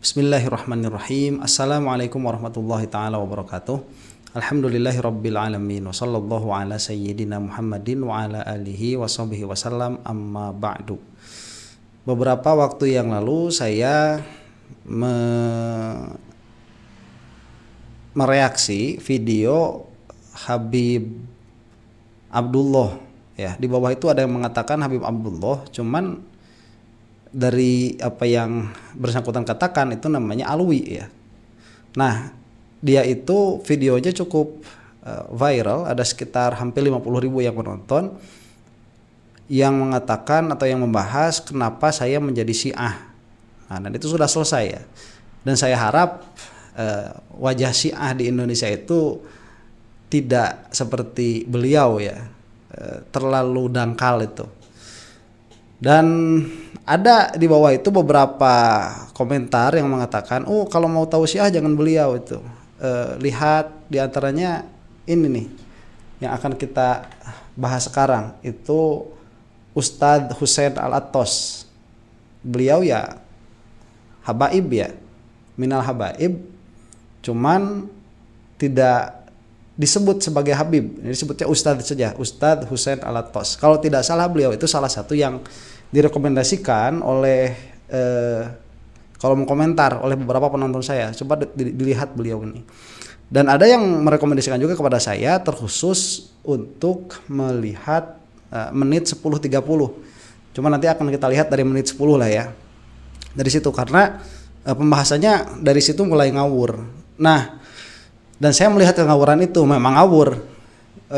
Bismillahirrahmanirrahim. Assalamualaikum warahmatullahi taala wabarakatuh. Alhamdulillahirabbil alamin wa sallallahu ala sayyidina Muhammadin wa ala alihi washabihi wasallam, amma ba'du. Beberapa waktu yang lalu saya mereaksi video Habib Abdullah ya. Di bawah itu ada yang mengatakan Habib Abdullah, cuman dari apa yang bersangkutan katakan itu namanya Alwi ya. Nah, dia itu videonya cukup viral, ada sekitar hampir 50.000 yang menonton, yang mengatakan atau yang membahas kenapa saya menjadi Syiah. Nah, dan itu sudah selesai ya. Dan saya harap wajah Syiah di Indonesia itu tidak seperti beliau ya, terlalu dangkal itu. Dan ada di bawah itu beberapa komentar yang mengatakan, oh kalau mau tahu Syiah jangan beliau itu. Lihat diantaranya ini nih yang akan kita bahas sekarang, itu Ustadz Husain Al-Attos. Beliau ya habaib ya, minal habaib, cuman tidak disebut sebagai Habib, disebutnya Ustadz saja, Ustadz Husain Al-Attos. Kalau tidak salah beliau itu salah satu yang direkomendasikan oleh kolom komentar oleh beberapa penonton saya. Coba dilihat beliau ini. Dan ada yang merekomendasikan juga kepada saya terkhusus untuk melihat menit 10.30. Cuma nanti akan kita lihat dari menit 10 lah ya. Dari situ karena pembahasannya dari situ mulai ngawur. Nah, dan saya melihat kengawuran itu memang ngawur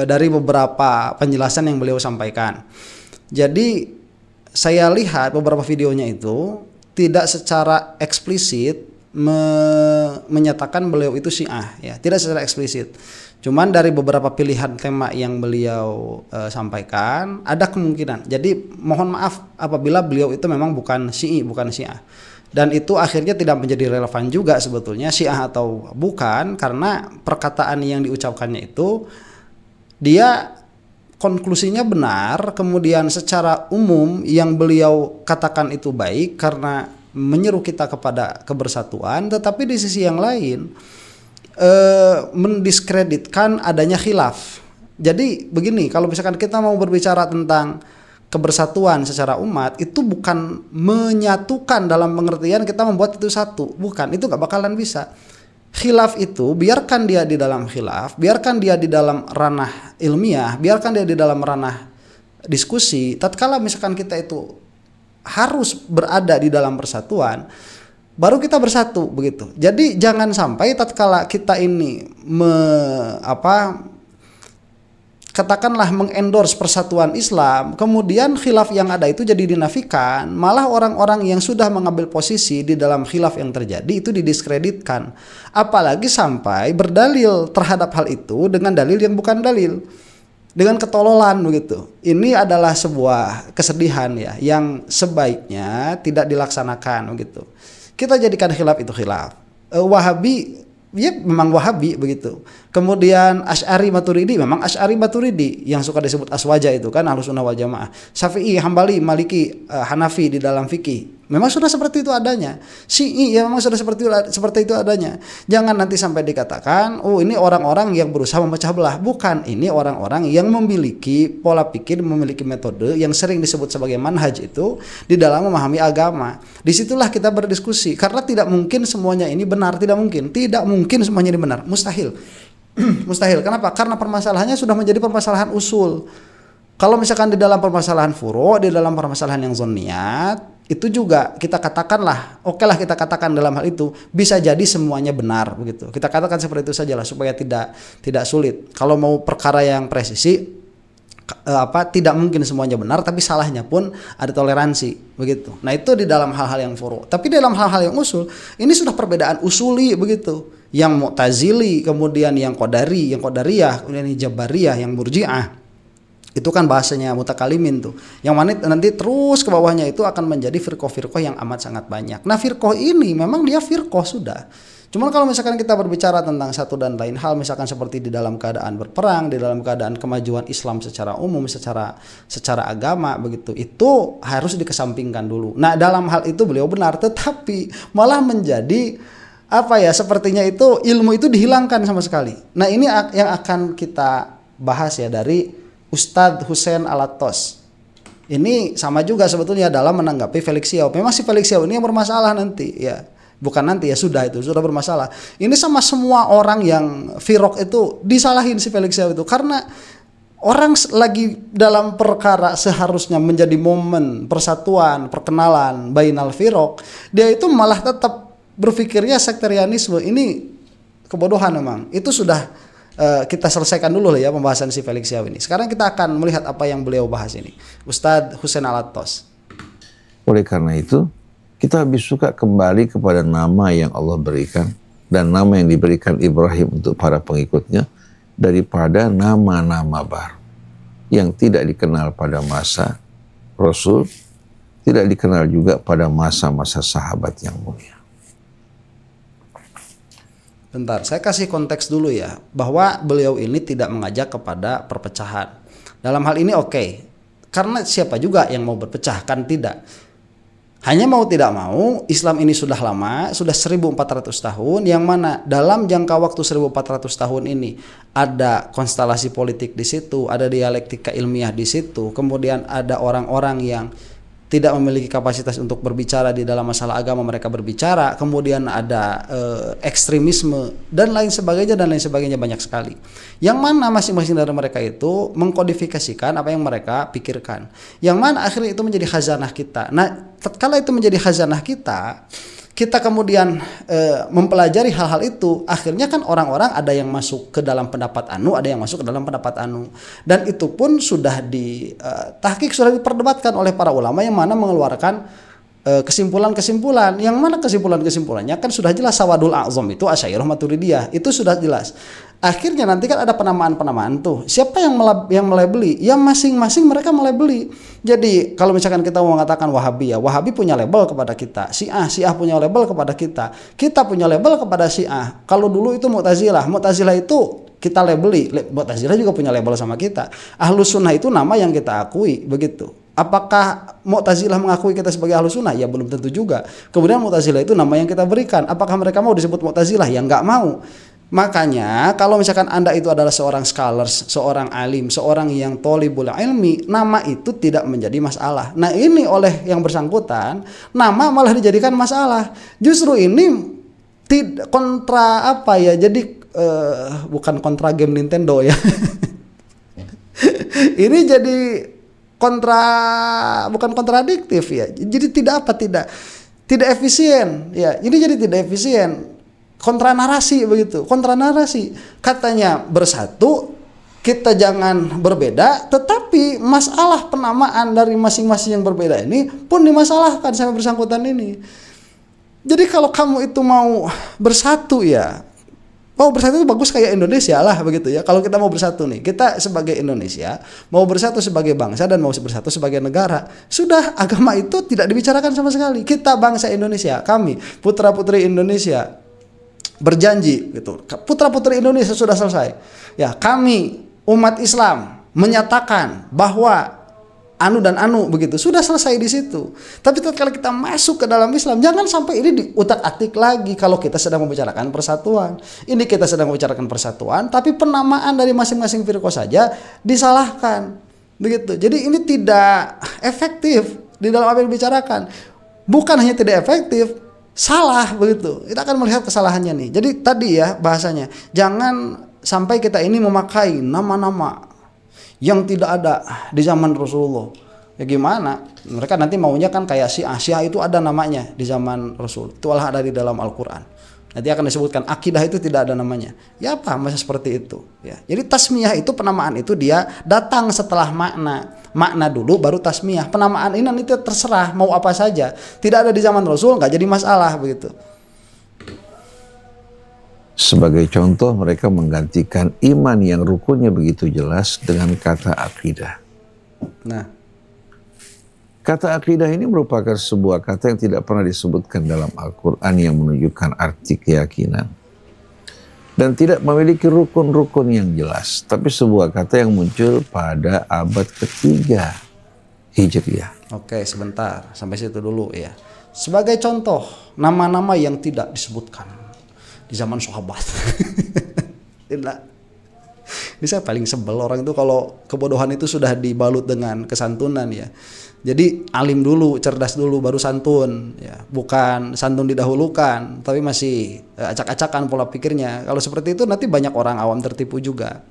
dari beberapa penjelasan yang beliau sampaikan. Jadi saya lihat beberapa videonya itu tidak secara eksplisit menyatakan beliau itu Syiah ya, tidak secara eksplisit. Cuman dari beberapa pilihan tema yang beliau sampaikan ada kemungkinan. Jadi mohon maaf apabila beliau itu memang bukan Syiah. Dan itu akhirnya tidak menjadi relevan juga sebetulnya Syiah atau bukan, karena perkataan yang diucapkannya itu dia konklusinya benar, kemudian secara umum yang beliau katakan itu baik karena menyeru kita kepada kebersatuan, tetapi di sisi yang lain mendiskreditkan adanya khilaf. Jadi begini, kalau misalkan kita mau berbicara tentang kebersatuan secara umat, itu bukan menyatukan dalam pengertian kita membuat itu satu, bukan, itu gak bakalan bisa. Khilaf itu biarkan dia di dalam khilaf, biarkan dia di dalam ranah ilmiah, biarkan dia di dalam ranah diskusi. Tatkala misalkan kita itu harus berada di dalam persatuan, baru kita bersatu begitu. Jadi jangan sampai tatkala kita ini katakanlah mengendorse persatuan Islam, kemudian khilaf yang ada itu jadi dinafikan, malah orang-orang yang sudah mengambil posisi di dalam khilaf yang terjadi itu didiskreditkan. Apalagi sampai berdalil terhadap hal itu dengan dalil yang bukan dalil, dengan ketololan begitu. Ini adalah sebuah kesedihan ya, yang sebaiknya tidak dilaksanakan begitu. Kita jadikan khilaf itu khilaf. Wahabi ya memang Wahabi begitu. Kemudian Asy'ari Maturidi memang Asy'ari Maturidi, yang suka disebut aswaja itu kan Ahlussunnah wal Jamaah. Syafi'i, Hambali, Maliki, Hanafi di dalam fikih memang sudah seperti itu adanya. Syi'i ya memang sudah seperti itu adanya. Jangan nanti sampai dikatakan, oh ini orang-orang yang berusaha memecah belah. Bukan, ini orang-orang yang memiliki pola pikir, memiliki metode yang sering disebut sebagai manhaj itu di dalam memahami agama. Disitulah kita berdiskusi, karena tidak mungkin semuanya ini benar, tidak mungkin semuanya ini benar, mustahil. Mustahil. Kenapa? Karena permasalahannya sudah menjadi permasalahan usul. Kalau misalkan di dalam permasalahan furu', di dalam permasalahan yang zonniyat, itu juga kita katakanlah, oke lah kita katakan dalam hal itu bisa jadi semuanya benar begitu. Kita katakan seperti itu sajalah supaya tidak sulit. Kalau mau perkara yang presisi, tidak mungkin semuanya benar, tapi salahnya pun ada toleransi begitu. Nah itu di dalam hal-hal yang furu'. Tapi dalam hal-hal yang usul, ini sudah perbedaan usuli begitu. Yang Mu'tazili, kemudian yang Qadari, yang Qadariyah, kemudian yang Jabariyah, yang Murji'ah. Itu kan bahasanya mutakalimin tuh. Yang mana nanti terus ke bawahnya itu akan menjadi firqah-firqah yang amat sangat banyak. Nah firqah ini memang dia firqah sudah. Cuman kalau misalkan kita berbicara tentang satu dan lain hal, misalkan seperti di dalam keadaan berperang, di dalam keadaan kemajuan Islam secara umum, secara agama begitu, itu harus dikesampingkan dulu. Nah dalam hal itu beliau benar, tetapi malah menjadi apa ya, sepertinya itu ilmu itu dihilangkan sama sekali. Nah ini yang akan kita bahas ya dari Ustadz Hussein Alatos. Ini sama juga sebetulnya dalam menanggapi Felix Xiao. Memang si Felix Xiao ini yang bermasalah nanti ya. Bukan nanti ya, sudah bermasalah. Ini sama semua orang yang firok itu disalahin si Felix Xiao itu. Karena orang lagi dalam perkara seharusnya menjadi momen persatuan, perkenalan bainal firok, dia itu malah tetap berpikirnya sektarianisme. Ini kebodohan memang. Itu sudah kita selesaikan dulu lah ya pembahasan si Felix Xiao ini. Sekarang kita akan melihat apa yang beliau bahas ini. Ustadz Hussein Alatos. Oleh karena itu, kita lebih suka kembali kepada nama yang Allah berikan dan nama yang diberikan Ibrahim untuk para pengikutnya daripada nama-nama baru yang tidak dikenal pada masa Rasul, tidak dikenal juga pada masa-masa sahabat yang mulia. Bentar, saya kasih konteks dulu ya, bahwa beliau ini tidak mengajak kepada perpecahan. Dalam hal ini oke, karena siapa juga yang mau berpecah, kan tidak. Hanya mau tidak mau, Islam ini sudah lama, sudah 1400 tahun, yang mana dalam jangka waktu 1400 tahun ini ada konstelasi politik di situ, ada dialektika ilmiah di situ, kemudian ada orang-orang yang tidak memiliki kapasitas untuk berbicara di dalam masalah agama, mereka berbicara, kemudian ada ekstremisme dan lain sebagainya banyak sekali. Yang mana masing-masing dari mereka itu mengkodifikasikan apa yang mereka pikirkan. Yang mana akhirnya itu menjadi khazanah kita. Nah, tatkala itu menjadi khazanah kita kemudian mempelajari hal-hal itu, akhirnya kan orang-orang ada yang masuk ke dalam pendapat anu, ada yang masuk ke dalam pendapat anu, dan itu pun sudah ditahqiq, sudah diperdebatkan oleh para ulama yang mana mengeluarkan kesimpulan-kesimpulan, yang mana kesimpulannya kan sudah jelas. Sawadul A'zam itu Asy'ariyah Maturidiyah, itu sudah jelas. Akhirnya nanti kan ada penamaan-penamaan tuh. Siapa yang melebeli? Ya masing-masing mereka melebeli. Jadi kalau misalkan kita mau mengatakan Wahabi, ya Wahabi punya label kepada kita. Syiah punya label kepada kita. Kita punya label kepada Syiah. Kalau dulu itu Mu'tazilah itu kita labeli. Mu'tazilah juga punya label sama kita. Ahlus Sunnah itu nama yang kita akui, begitu. Apakah Mu'tazilah mengakui kita sebagai Ahlus Sunnah? Ya belum tentu juga. Kemudian Mu'tazilah itu nama yang kita berikan. Apakah mereka mau disebut Mu'tazilah? Ya nggak mau. Makanya kalau misalkan Anda itu adalah seorang scholars, seorang alim, seorang yang tholibul ilmi, nama itu tidak menjadi masalah. Nah ini oleh yang bersangkutan, nama malah dijadikan masalah. Justru ini kontra apa ya, jadi bukan kontra game Nintendo ya. Ini jadi bukan kontradiktif ya. Jadi tidak efisien ya. Ini jadi tidak efisien. Kontra narasi begitu, kontra narasi. Katanya bersatu, kita jangan berbeda, tetapi masalah penamaan dari masing-masing yang berbeda ini pun dimasalahkan sama bersangkutan ini. Jadi kalau kamu itu mau bersatu ya, mau bersatu itu bagus kayak Indonesia lah begitu ya. Kalau kita mau bersatu nih, kita sebagai Indonesia mau bersatu sebagai bangsa dan mau bersatu sebagai negara, sudah agama itu tidak dibicarakan sama sekali. Kita bangsa Indonesia, kami putra-putri Indonesia berjanji gitu. Putra-putri Indonesia sudah selesai. Ya, kami umat Islam menyatakan bahwa anu dan anu begitu. Sudah selesai di situ. Tapi tatkala kita masuk ke dalam Islam, jangan sampai ini diutak-atik lagi kalau kita sedang membicarakan persatuan. Ini kita sedang membicarakan persatuan, tapi penamaan dari masing-masing firqah saja disalahkan. Begitu. Jadi ini tidak efektif di dalam apa yang dibicarakan. Bukan hanya tidak efektif, salah begitu. Kita akan melihat kesalahannya nih. Jadi tadi ya bahasanya, jangan sampai kita ini memakai nama-nama yang tidak ada di zaman Rasulullah. Ya gimana? Mereka nanti maunya kan kayak Syiah itu ada namanya di zaman Rasul. Itu Allah ada di dalam Al-Qur'an. Nanti akan disebutkan akidah itu tidak ada namanya. Ya apa? Masa seperti itu ya. Jadi tasmiyah itu, penamaan itu dia datang setelah makna. Makna dulu baru tasmiyah. Penamaan ini nanti terserah mau apa saja. Tidak ada di zaman Rasul, nggak jadi masalah begitu. Sebagai contoh, mereka menggantikan iman yang rukunnya begitu jelas dengan kata akidah. Nah, kata akidah ini merupakan sebuah kata yang tidak pernah disebutkan dalam Al-Quran yang menunjukkan arti keyakinan. Dan tidak memiliki rukun-rukun yang jelas. Tapi sebuah kata yang muncul pada abad ketiga Hijriah. oke, sebentar. Sampai situ dulu ya. Sebagai contoh, nama-nama yang tidak disebutkan di zaman sahabat. Tidak. Ini saya paling sebel orang itu kalau kebodohan itu sudah dibalut dengan kesantunan ya. Jadi alim dulu, cerdas dulu, baru santun ya. Bukan santun didahulukan, tapi masih acak-acakan pola pikirnya. Kalau seperti itu nanti banyak orang awam tertipu juga.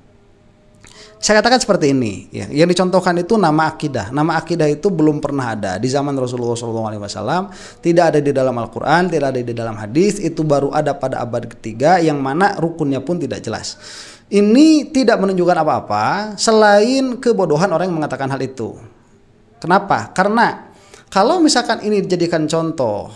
Saya katakan seperti ini ya. Yang dicontohkan itu nama akidah. Nama akidah itu belum pernah ada di zaman Rasulullah SAW. Tidak ada di dalam Al-Quran, tidak ada di dalam hadis. Itu baru ada pada abad ketiga, yang mana rukunnya pun tidak jelas. Ini tidak menunjukkan apa-apa selain kebodohan orang yang mengatakan hal itu. Kenapa? Karena kalau misalkan ini dijadikan contoh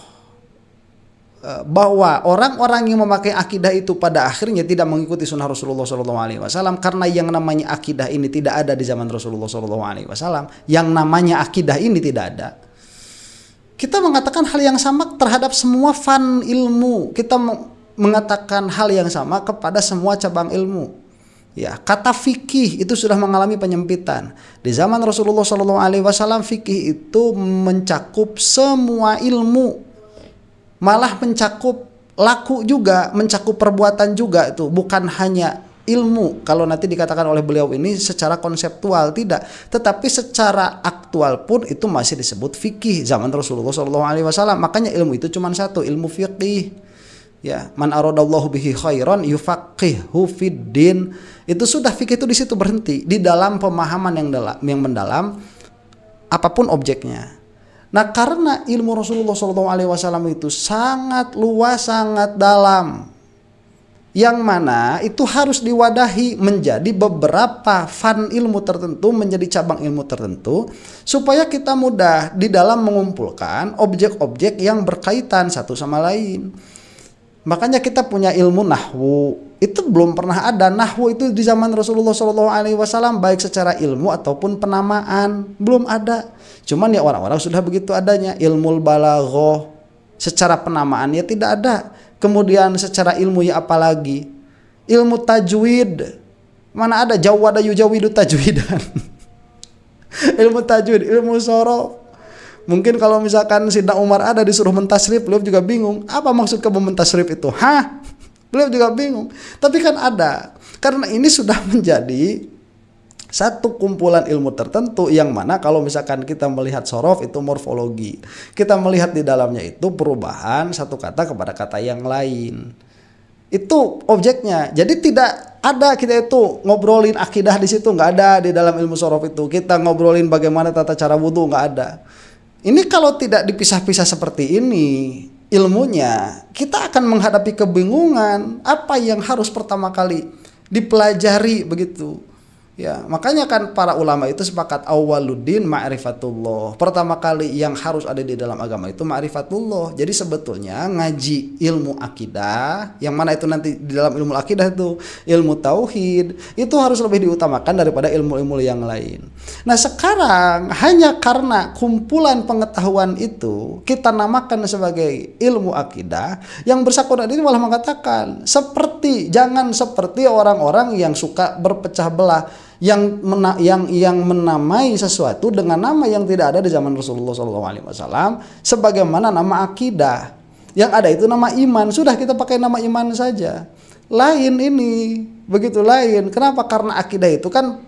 bahwa orang-orang yang memakai akidah itu pada akhirnya tidak mengikuti sunnah Rasulullah SAW, karena yang namanya akidah ini tidak ada di zaman Rasulullah SAW, yang namanya akidah ini tidak ada. Kita mengatakan hal yang sama terhadap semua fan ilmu. Kita mengatakan hal yang sama kepada semua cabang ilmu. Ya, kata fikih itu sudah mengalami penyempitan. Di zaman Rasulullah SAW, fikih itu mencakup semua ilmu, malah mencakup laku juga, mencakup perbuatan juga. Itu bukan hanya ilmu. Kalau nanti dikatakan oleh beliau ini secara konseptual tidak, tetapi secara aktual pun itu masih disebut fikih zaman Rasulullah SAW. Makanya ilmu itu cuma satu, ilmu fikih. Ya, man aradallahu bihi khairan yufaqihu fiddin. Itu sudah, fikih itu di situ berhenti, di dalam pemahaman yang mendalam apapun objeknya. Nah, karena ilmu Rasulullah SAW itu sangat luas, sangat dalam, yang mana itu harus diwadahi menjadi beberapa fan ilmu tertentu, menjadi cabang ilmu tertentu, supaya kita mudah di dalam mengumpulkan objek-objek yang berkaitan satu sama lain. Makanya kita punya ilmu nahwu, itu belum pernah ada. Nahwu itu di zaman Rasulullah SAW, baik secara ilmu ataupun penamaan, belum ada. Cuman ya orang-orang sudah begitu adanya. Ilmu balaghah secara penamaannya tidak ada. Kemudian secara ilmu ya apalagi ilmu tajwid, mana ada jawada yujawidu tajwidan. Ilmu tajwid, ilmu sorof. Mungkin kalau misalkan Sidna Umar ada disuruh mentasrif, beliau juga bingung. Apa maksud kamu mentasrif itu? Hah? Beliau juga bingung. Tapi kan ada. Karena ini sudah menjadi satu kumpulan ilmu tertentu, yang mana kalau misalkan kita melihat sorof itu morfologi. Kita melihat di dalamnya itu perubahan satu kata kepada kata yang lain. Itu objeknya. Jadi tidak ada kita itu ngobrolin akidah di situ, nggak ada di dalam ilmu sorof itu. Kita ngobrolin bagaimana tata cara wudhu, nggak ada. Ini kalau tidak dipisah-pisah seperti ini ilmunya, kita akan menghadapi kebingungan apa yang harus pertama kali dipelajari begitu. Ya, makanya kan para ulama itu sepakat awaluddin ma'rifatullah. Pertama kali yang harus ada di dalam agama itu ma'rifatullah. Jadi sebetulnya ngaji ilmu akidah, yang mana itu nanti di dalam ilmu akidah itu ilmu tauhid, itu harus lebih diutamakan daripada ilmu-ilmu yang lain. Nah, sekarang hanya karena kumpulan pengetahuan itu kita namakan sebagai ilmu akidah, yang bersangkutan ini malah mengatakan jangan seperti orang-orang yang suka berpecah belah, yang menamai sesuatu dengan nama yang tidak ada di zaman Rasulullah SAW, sebagaimana nama akidah. Yang ada itu nama iman, sudah kita pakai nama iman saja. Lain ini, begitu lain. Kenapa? Karena akidah itu kan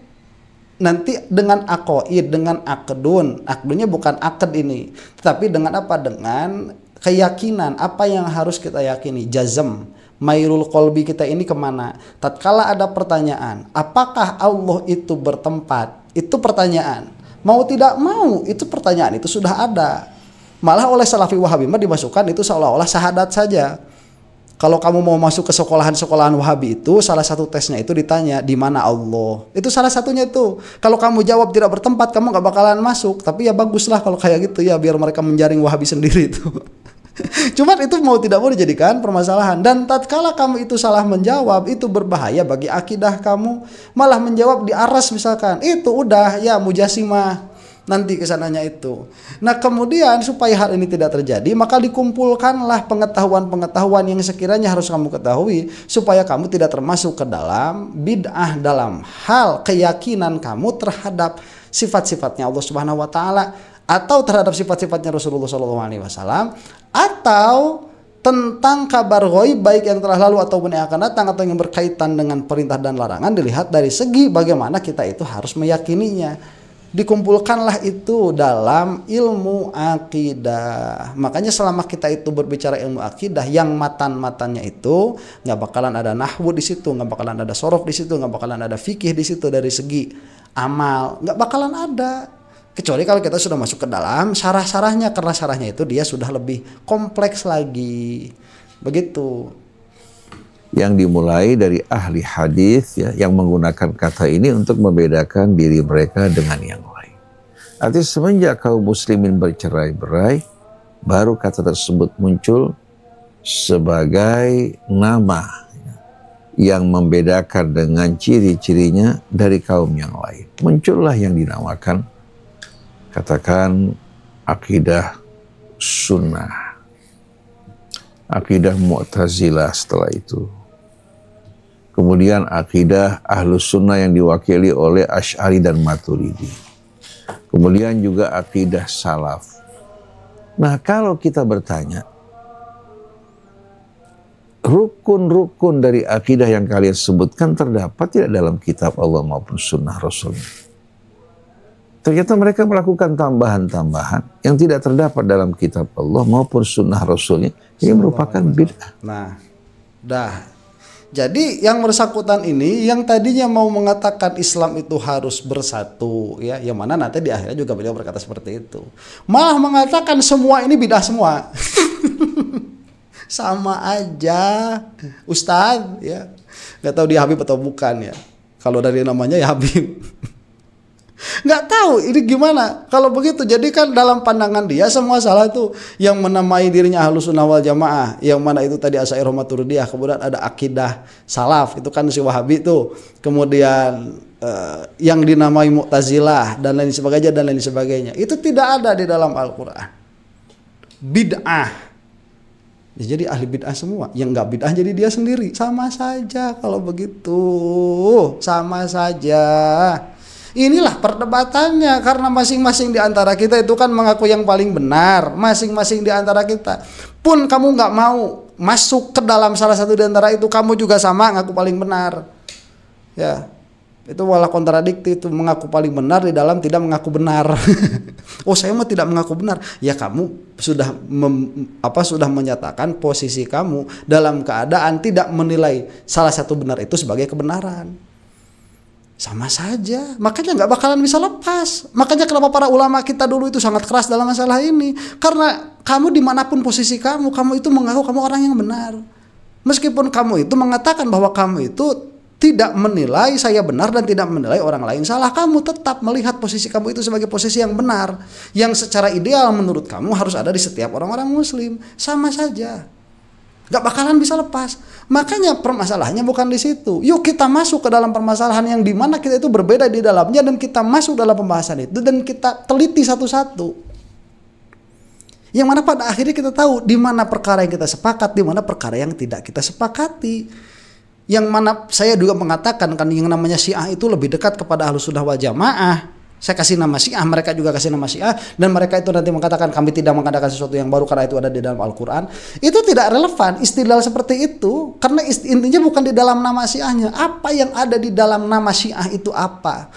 nanti dengan aqaid, dengan akdun. Akdunnya bukan akad ini, tetapi dengan apa? Dengan keyakinan, apa yang harus kita yakini, jazm. Mailul qalbi kita ini kemana? Tatkala ada pertanyaan, apakah Allah itu bertempat? Itu pertanyaan. Mau tidak mau, itu pertanyaan itu sudah ada. Malah oleh Salafi Wahabi dimasukkan itu seolah-olah syahadat saja. Kalau kamu mau masuk ke sekolahan-sekolahan Wahabi itu, salah satu tesnya itu ditanya di mana Allah. Itu salah satunya itu. Kalau kamu jawab tidak bertempat, kamu gak bakalan masuk. Tapi ya baguslah kalau kayak gitu ya, biar mereka menjaring Wahabi sendiri itu. Cuman itu mau tidak mau dijadikan permasalahan. Dan tatkala kamu itu salah menjawab, itu berbahaya bagi akidah kamu. Malah menjawab di aras misalkan, itu udah ya mujasimah nanti kesananya itu. Nah kemudian supaya hal ini tidak terjadi, maka dikumpulkanlah pengetahuan-pengetahuan yang sekiranya harus kamu ketahui supaya kamu tidak termasuk ke dalam bid'ah dalam hal keyakinan kamu terhadap sifat-sifatnya Allah Subhanahu wa taala, atau terhadap sifat-sifatnya Rasulullah SAW, atau tentang kabar ghaib baik yang telah lalu ataupun yang akan datang, atau yang berkaitan dengan perintah dan larangan, dilihat dari segi bagaimana kita itu harus meyakininya. Dikumpulkanlah itu dalam ilmu akidah. Makanya selama kita itu berbicara ilmu akidah, yang matan-matannya itu nggak bakalan ada nahwu di situ, nggak bakalan ada sorof di situ, nggak bakalan ada fikih di situ dari segi amal, nggak bakalan ada. Kecuali kalau kita sudah masuk ke dalam syarah-syarahnya, karena syarahnya itu dia sudah lebih kompleks lagi. Begitu. Yang dimulai dari ahli hadis ya, yang menggunakan kata ini untuk membedakan diri mereka dengan yang lain. Artinya semenjak kaum muslimin bercerai-berai, baru kata tersebut muncul sebagai nama yang membedakan dengan ciri-cirinya dari kaum yang lain. Muncullah yang dinamakan, katakan, akidah sunnah, akidah Mu'tazilah setelah itu. Kemudian akidah Ahlus Sunnah yang diwakili oleh Asy'ari dan Maturidi. Kemudian juga akidah Salaf. Nah, kalau kita bertanya, rukun-rukun dari akidah yang kalian sebutkan terdapat tidak dalam kitab Allah maupun sunnah Rasulnya? Ternyata mereka melakukan tambahan-tambahan yang tidak terdapat dalam kitab Allah maupun sunnah Rasulnya, yang merupakan bid'ah. Nah, jadi yang bersangkutan ini yang tadinya mau mengatakan Islam itu harus bersatu, ya, yang mana nanti di akhirnya juga beliau berkata seperti itu. Malah mengatakan semua ini bidah semua. Sama aja, Ustadz, ya. Nggak tahu dia Habib atau bukan ya. Kalau dari namanya ya Habib. Nggak tahu ini gimana kalau begitu. Jadi kan dalam pandangan dia semua salah tuh. Yang menamai dirinya Ahlus Sunnah wal Jamaah, yang mana itu tadi Asy'ariyah Maturidiyah, kemudian ada akidah Salaf, itu kan si Wahabi tuh. Kemudian yang dinamai Mu'tazilah dan lain sebagainya, itu tidak ada di dalam Al-Qur'an. Bid'ah. Ya, jadi ahli bid'ah semua. Yang nggak bid'ah jadi dia sendiri. Sama saja kalau begitu. Sama saja. Inilah perdebatannya, karena masing-masing di antara kita itu kan mengaku yang paling benar. Masing-masing di antara kita. Pun kamu nggak mau masuk ke dalam salah satu di antara itu, kamu juga sama ngaku paling benar. Ya, itu malah kontradiktif, itu mengaku paling benar di dalam tidak mengaku benar. Oh, saya mah tidak mengaku benar. Ya, kamu sudah sudah menyatakan posisi kamu dalam keadaan tidak menilai salah satu benar itu sebagai kebenaran. Sama saja, makanya nggak bakalan bisa lepas. Makanya kenapa para ulama kita dulu itu sangat keras dalam masalah ini, karena kamu dimanapun posisi kamu itu mengaku kamu orang yang benar. Meskipun kamu itu mengatakan bahwa kamu itu tidak menilai saya benar dan tidak menilai orang lain salah, kamu tetap melihat posisi kamu itu sebagai posisi yang benar, yang secara ideal menurut kamu harus ada di setiap orang-orang muslim. Sama saja, gak bakalan bisa lepas. Makanya permasalahannya bukan di situ. Yuk kita masuk ke dalam permasalahan yang dimana kita itu berbeda di dalamnya, dan kita masuk dalam pembahasan itu dan kita teliti satu-satu. Yang mana pada akhirnya kita tahu di mana perkara yang kita sepakat, di mana perkara yang tidak kita sepakati. Yang mana saya juga mengatakan kan yang namanya Syiah itu lebih dekat kepada Ahlus Sunnah wal Jamaah. Saya kasih nama Syiah, mereka juga kasih nama Syiah, dan mereka itu nanti mengatakan kami tidak mengadakan sesuatu yang baru karena itu ada di dalam Al-Quran. Itu tidak relevan istidlal seperti itu, karena intinya bukan di dalam nama Syiahnya. Apa yang ada di dalam nama Syiah itu apa?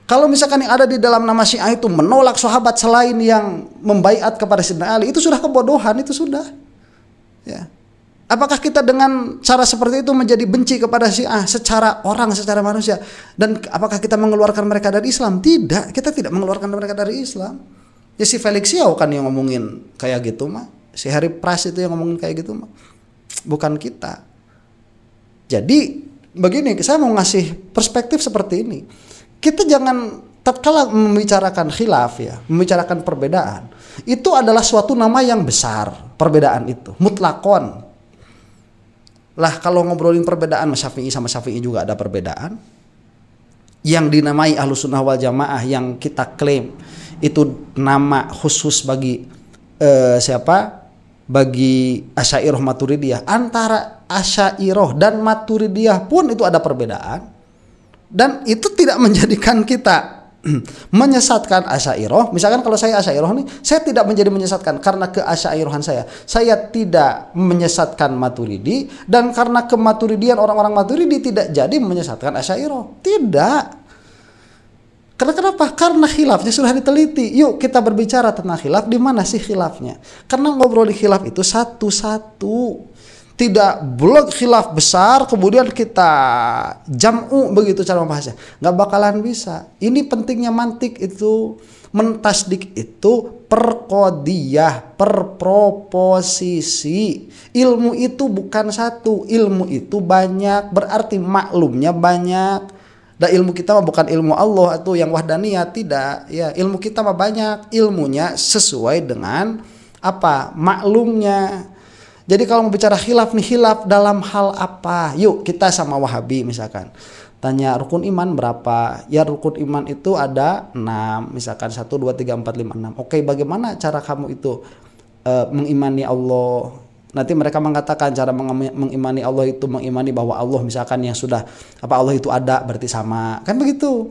Kalau misalkan yang ada di dalam nama Syiah itu menolak sahabat selain yang membaiat kepada Sayyidina Ali, itu sudah kebodohan, itu sudah. Ya. Apakah kita dengan cara seperti itu menjadi benci kepada Syiah secara orang, secara manusia? Dan apakah kita mengeluarkan mereka dari Islam? Tidak, kita tidak mengeluarkan mereka dari Islam. Ya si Felix Yao kan yang ngomongin kayak gitu mah. Si Harry Pras itu yang ngomongin kayak gitu mah. Bukan kita. Jadi begini, saya mau ngasih perspektif seperti ini. Kita jangan tatkala membicarakan khilaf ya, membicarakan perbedaan, itu adalah suatu nama yang besar, perbedaan itu mutlakon. Lah kalau ngobrolin perbedaan Syafi'i sama Syafi'i juga ada perbedaan. Yang dinamai Ahlussunnah wal Jamaah yang kita klaim itu nama khusus bagi siapa? Bagi Asy'ariyah Maturidiyah. Antara Asy'ariyah dan Maturidiyah pun itu ada perbedaan. Dan itu tidak menjadikan kita menyesatkan Asy'ariyah. Misalkan kalau saya Asy'ariyah nih, saya tidak menjadi menyesatkan karena keasy'ariyahan saya. Saya tidak menyesatkan Maturidi, dan karena kematuridian orang-orang Maturidi tidak jadi menyesatkan Asy'ariyah. Tidak. Karena kenapa? Karena khilafnya sudah diteliti. Yuk kita berbicara tentang khilaf, di mana sih khilafnya? Karena ngobrol di khilaf itu satu-satu. Tidak blok khilaf besar kemudian kita jam'u begitu cara membahasnya. Nggak bakalan bisa. Ini pentingnya mantik itu, mentasdik itu perqodiyah, perproposisi. Ilmu itu bukan satu, ilmu itu banyak, berarti maklumnya banyak. Dan ilmu kita mah bukan ilmu Allah itu yang wahdaniyah, tidak. Ya, ilmu kita mah banyak, ilmunya sesuai dengan apa? Maklumnya. Jadi kalau mau bicara khilaf nih, khilaf dalam hal apa? Yuk kita sama Wahabi misalkan. Tanya rukun iman berapa? Ya rukun iman itu ada 6. Misalkan 1, 2, 3, 4, 5, 6. Oke, bagaimana cara kamu itu mengimani Allah? Nanti mereka mengatakan cara mengimani Allah itu mengimani bahwa Allah misalkan yang sudah apa Allah itu ada berarti sama. Kan begitu.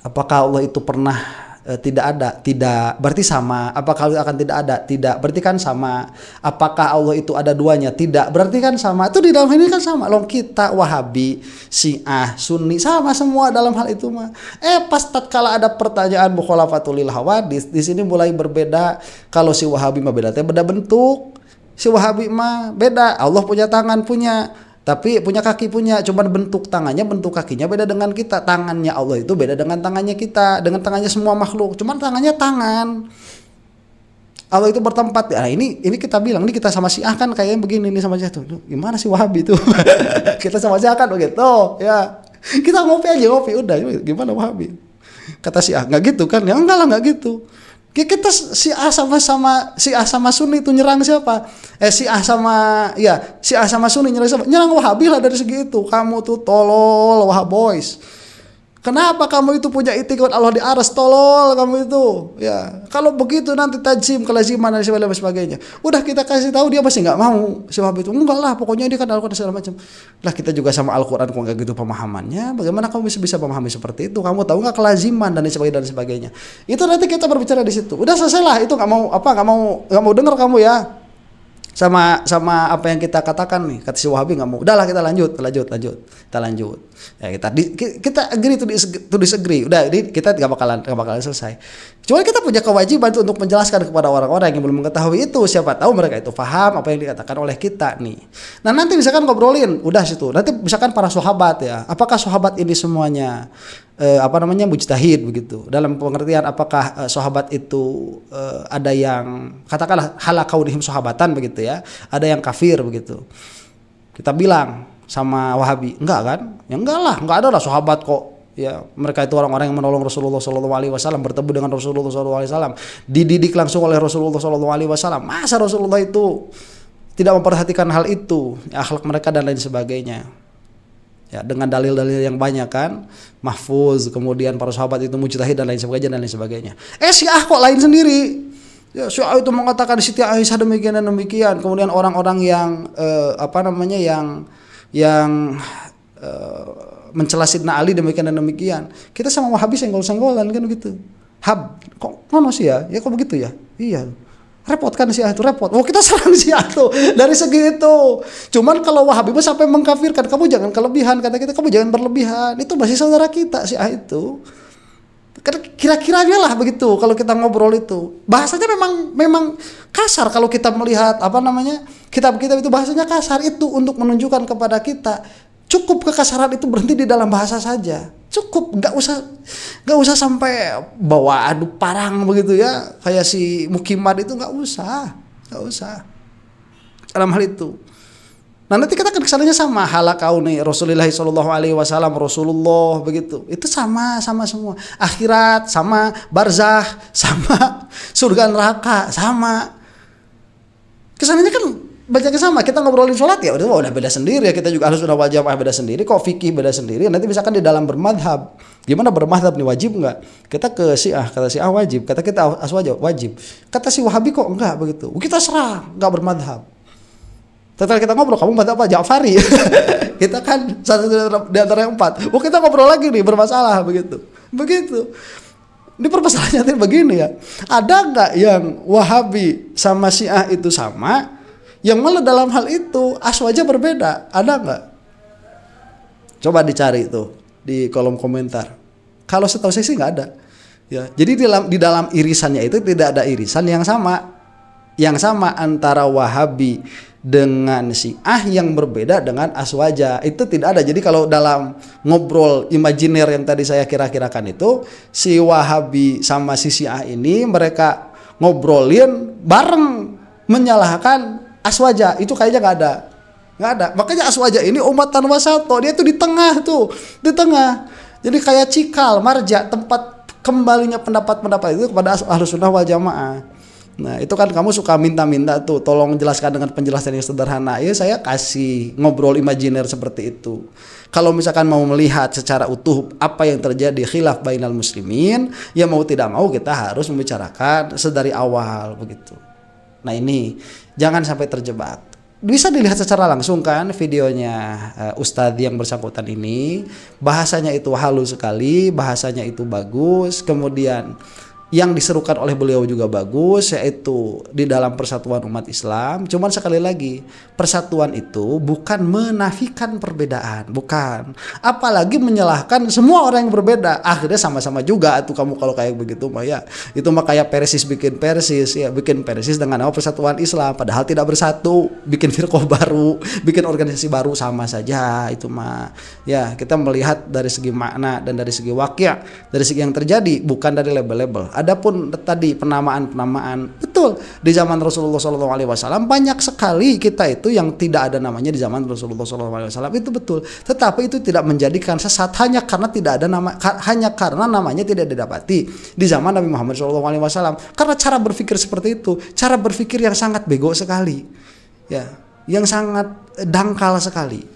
Apakah Allah itu pernah tidak ada? Tidak, berarti sama. Apakah Allah akan tidak ada? Tidak, berarti kan sama. Apakah Allah itu ada duanya? Tidak, berarti kan sama. Itu di dalam ini kan sama. Long kita Wahabi, Syiah, Sunni sama semua dalam hal itu mah. Pas tatkala ada pertanyaan mukhalafatul lil hawadits, di sini mulai berbeda. Kalau si Wahabi mah beda bentuk. Si Wahabi mah beda. Allah punya tangan punya. Tapi punya kaki punya, cuman bentuk tangannya, bentuk kakinya beda dengan kita. Tangannya Allah itu beda dengan tangannya kita, dengan tangannya semua makhluk. Cuman tangannya tangan. Allah itu bertempat. Nah, ini kita bilang, ini kita sama Syiah kan kayaknya begini nih sama Syiah tuh. Gimana sih Wahabi itu? Kita sama Syiah kan begitu, ya. Kita ngopi aja, udah. Gimana Wahabi? Kata Syiah, enggak gitu kan? Ya enggak lah, enggak gitu. Kita Syiah sama Sunni itu nyerang siapa? Syiah sama Sunni nyerang siapa? Nyerang Wahabi lah dari segi itu. Kamu tuh tolol Wahaboys. Kenapa kamu itu punya itikad Allah di aras, tolol kamu itu. Ya, kalau begitu nanti tajim, kelaziman dan sebagainya. Udah kita kasih tahu dia masih nggak mau. Si Wahabi itu enggak lah, pokoknya dia kan Al-Qur'an segala macam. Lah kita juga sama Al-Qur'an kok nggak gitu pemahamannya. Bagaimana kamu bisa memahami seperti itu? Kamu tahu nggak kelaziman dan sebagainya. Itu nanti kita berbicara di situ. Udah selesai lah, itu nggak mau dengar kamu ya. Sama apa yang kita katakan nih, kata si Wahabi nggak mau. Udahlah kita lanjut. Ya kita agree to disagree. Udah, ini kita nggak bakalan selesai. Cuma kita punya kewajiban untuk menjelaskan kepada orang-orang yang belum mengetahui itu. Siapa tahu mereka itu paham apa yang dikatakan oleh kita nih. Nah nanti misalkan ngobrolin, udah situ. Nanti misalkan para sahabat ya, apakah sahabat ini semuanya mujtahid begitu. Dalam pengertian apakah sahabat itu ada yang katakanlah halakaunihim sahabatan begitu ya. Ada yang kafir begitu. Kita bilang sama Wahabi, enggak kan? Ya enggak lah, enggak ada lah sahabat kok. Ya, mereka itu orang-orang yang menolong Rasulullah SAW, bertemu dengan Rasulullah SAW, dididik langsung oleh Rasulullah SAW. Masa Rasulullah itu tidak memperhatikan hal itu, ya, akhlak mereka dan lain sebagainya. Ya, dengan dalil-dalil yang banyak kan, mahfuz, kemudian para sahabat itu mujtahid dan lain sebagainya. Syiah kok lain sendiri. Ya, Syiah itu mengatakan Siti Aisyah demikian dan demikian. Kemudian orang-orang yang mencela Sidna Ali demikian dan demikian. Kita sama Wahabi senggol-senggolan kan gitu. Kok ngono sih ya? Ya kok begitu ya? Iya. Repot kan Syiah itu, repot. Oh kita serang Syiah tuh dari segi itu. Cuman kalau Wahabi sampai mengkafirkan, kamu jangan kelebihan, kata kita, kamu jangan berlebihan. Itu masih saudara kita Syiah itu. Kira-kiranya lah begitu kalau kita ngobrol itu. Bahasanya memang kasar kalau kita melihat kitab-kitab itu bahasanya kasar, itu untuk menunjukkan kepada kita cukup kekasaran itu berhenti di dalam bahasa saja. Cukup, nggak usah sampai bawa adu parang begitu ya, kayak si Mukimad itu nggak usah dalam hal itu. Nah nanti kita kan kesannya sama, halakauni Rasulullah sallallahu alaihi wasallam, Rasulullah begitu. Itu sama semua. Akhirat sama, barzah sama, surga neraka sama. Kesannya kan bacanya sama. Kita ngobrolin sholat ya udah beda sendiri ya. Kita juga harus sudah wajib beda sendiri. Kok fikih beda sendiri. Nanti misalkan di dalam bermadhab, gimana bermadhab nih, wajib nggak? Kita ke Syiah, kata Syiah wajib. Kata kita Aswaja wajib. Kata si Wahabi kok enggak begitu. Kita serang, nggak bermadhab. Setelah kita ngobrol, kamu madhab apa? Ja'fari. Kita kan satu di antara yang 4. Kita ngobrol lagi nih, bermasalah begitu. Ini permasalahannya begini ya. Ada nggak yang Wahabi sama Syiah itu sama? Yang malah dalam hal itu Aswaja berbeda, ada nggak? Coba dicari itu di kolom komentar. Kalau setahu saya sih nggak ada. Ya, jadi di dalam irisannya itu tidak ada irisan yang sama. Yang sama antara Wahabi dengan Syiah, yang berbeda dengan Aswaja. Itu tidak ada. Jadi kalau dalam ngobrol imajiner yang tadi saya kira-kirakan itu, si Wahabi sama si Syiah ini mereka ngobrolin bareng menyalahkan Aswaja, itu kayaknya nggak ada. Makanya Aswaja ini umatan wasato, dia tuh di tengah. Jadi kayak cikal marja, tempat kembalinya pendapat-pendapat itu kepada Ahlussunnah wal Jamaah. Nah itu kan kamu suka minta-minta tuh, tolong jelaskan dengan penjelasan yang sederhana. Ya saya kasih ngobrol imajiner seperti itu. Kalau misalkan mau melihat secara utuh apa yang terjadi khilaf bainal muslimin, ya mau tidak mau kita harus membicarakan sedari awal begitu. Nah ini jangan sampai terjebak. Bisa dilihat secara langsung kan videonya Ustadz yang bersangkutan ini. Bahasanya itu halus sekali, bahasanya itu bagus. Kemudian yang diserukan oleh beliau juga bagus, yaitu di dalam persatuan umat Islam. Cuman sekali lagi, persatuan itu bukan menafikan perbedaan, bukan. Apalagi menyalahkan semua orang yang berbeda. Akhirnya sama-sama juga tuh kamu kalau kayak begitu mah ya. Itu mah kayak Persis bikin Persis ya, bikin Persis dengan nama persatuan Islam, padahal tidak bersatu, bikin firqah baru, bikin organisasi baru, sama saja itu mah. Ya, kita melihat dari segi makna dan dari segi wakil, dari segi yang terjadi, bukan dari label-label. Adapun tadi penamaan, betul di zaman Rasulullah SAW banyak sekali kita itu yang tidak ada namanya di zaman Rasulullah SAW, itu betul. Tetapi itu tidak menjadikan sesat hanya karena tidak ada nama, hanya karena namanya tidak didapati di zaman Nabi Muhammad SAW. Karena cara berpikir seperti itu, cara berpikir yang sangat bego sekali, ya, yang sangat dangkal sekali.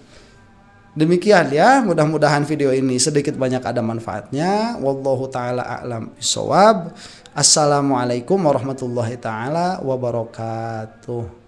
Demikian ya, mudah-mudahan video ini sedikit banyak ada manfaatnya. Wallahu taala a'lam bishawab. Assalamualaikum warahmatullahi taala wabarakatuh.